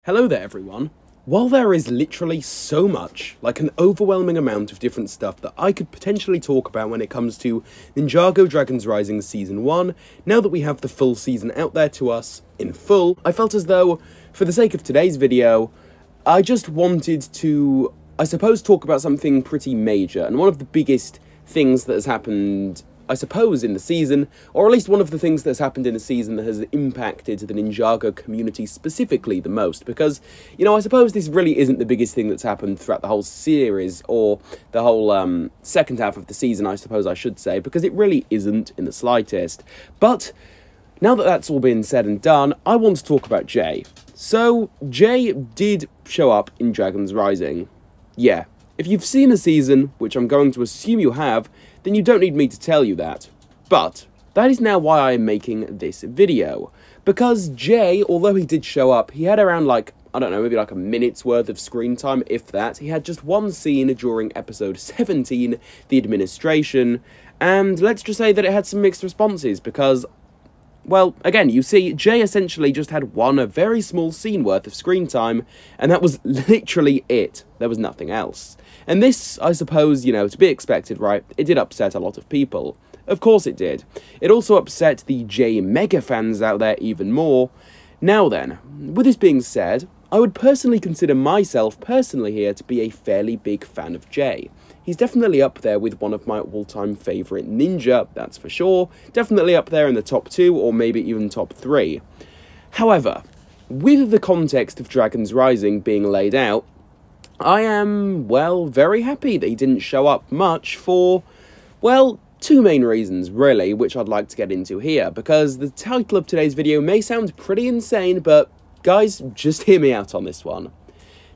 Hello there everyone. While there is literally so much, like an overwhelming amount of different stuff that I could potentially talk about when it comes to Ninjago Dragons Rising Season 1, now that we have the full season out there to us in full, I felt as though, for the sake of today's video, I just wanted to, I suppose, talk about something pretty major, and one of the biggest things that has happened, I suppose, in the season, or at least one of the things that's happened in the season that has impacted the Ninjago community specifically the most, because, you know, I suppose this really isn't the biggest thing that's happened throughout the whole series, or the whole second half of the season, I suppose I should say, because it really isn't in the slightest. But now that that's all been said and done, I want to talk about Jay. So, Jay did show up in Dragons Rising. Yeah, if you've seen the season, which I'm going to assume you have, then you don't need me to tell you that. But that is now why I am making this video. Because Jay, although he did show up, he had around, like, I don't know, maybe like a minute's worth of screen time, if that. He had just one scene during episode 17, The Administration, and let's just say that it had some mixed responses, because, well, again, you see, Jay essentially just had one very small scene worth of screen time, and that was literally it. There was nothing else. And this, I suppose, you know, to be expected, right? It did upset a lot of people. Of course it did. It also upset the Jay mega fans out there even more. Now then, with this being said, I would personally consider myself personally here to be a fairly big fan of Jay. He's definitely up there with one of my all-time favourite ninja, that's for sure. Definitely up there in the top 2, or maybe even top 3. However, with the context of Dragons Rising being laid out, I am, well, very happy that he didn't show up much for, well, two main reasons, really, which I'd like to get into here, because the title of today's video may sound pretty insane, but guys, just hear me out on this one.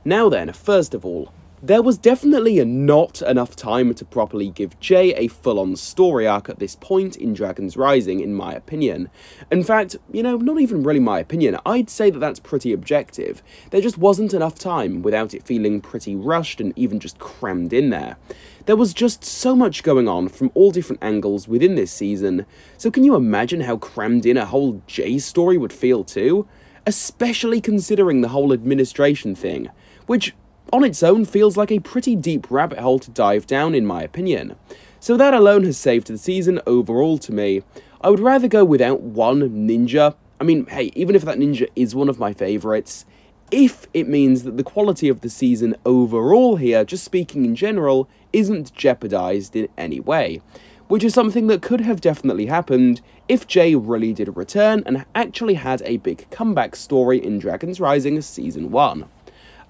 Now then, first of all, there was definitely not enough time to properly give Jay a full-on story arc at this point in Dragons Rising, in my opinion. In fact, you know, not even really my opinion, I'd say that that's pretty objective. There just wasn't enough time without it feeling pretty rushed and even just crammed in there. There was just so much going on from all different angles within this season, so can you imagine how crammed in a whole Jay story would feel too? Especially considering the whole administration thing, which on its own feels like a pretty deep rabbit hole to dive down, in my opinion. So that alone has saved the season overall to me. I would rather go without one ninja. I mean, hey, even if that ninja is one of my favourites, if it means that the quality of the season overall here, just speaking in general, isn't jeopardised in any way. Which is something that could have definitely happened if Jay really did return and actually had a big comeback story in Dragons Rising Season 1.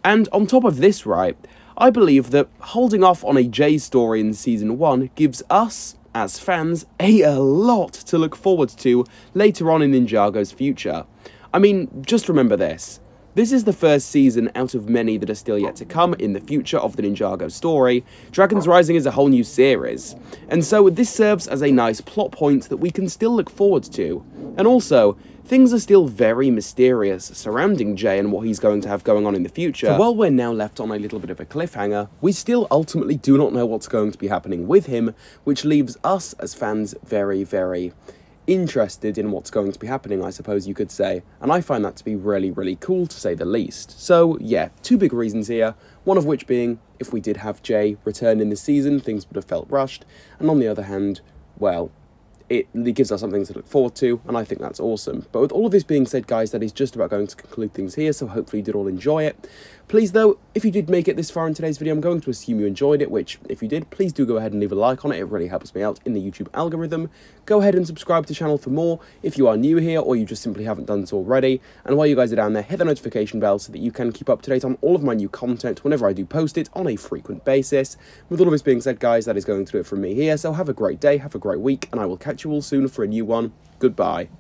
And on top of this, right, I believe that holding off on a Jay story in Season 1 gives us, as fans, a lot to look forward to later on in Ninjago's future. I mean, just remember this. This is the first season out of many that are still yet to come in the future of the Ninjago story. Dragons Rising is a whole new series, and so this serves as a nice plot point that we can still look forward to. And also, things are still very mysterious surrounding Jay and what he's going to have going on in the future. So while we're now left on a little bit of a cliffhanger, we still ultimately do not know what's going to be happening with him, which leaves us as fans very, very interested in what's going to be happening, I suppose you could say, and I find that to be really, really cool, to say the least. So yeah, two big reasons here, one of which being, if we did have Jay return in this season, things would have felt rushed, and on the other hand, well, it gives us something to look forward to, and I think that's awesome. But with all of this being said, guys, that is just about going to conclude things here, so hopefully you did all enjoy it. Please, though, if you did make it this far in today's video, I'm going to assume you enjoyed it, which, if you did, please do go ahead and leave a like on it. It really helps me out in the YouTube algorithm. Go ahead and subscribe to the channel for more if you are new here, or you just simply haven't done so already. And while you guys are down there, hit the notification bell so that you can keep up to date on all of my new content whenever I do post it on a frequent basis. With all of this being said, guys, that is going to do it from me here, so have a great day, have a great week, and I will catch you all soon for a new one. Goodbye.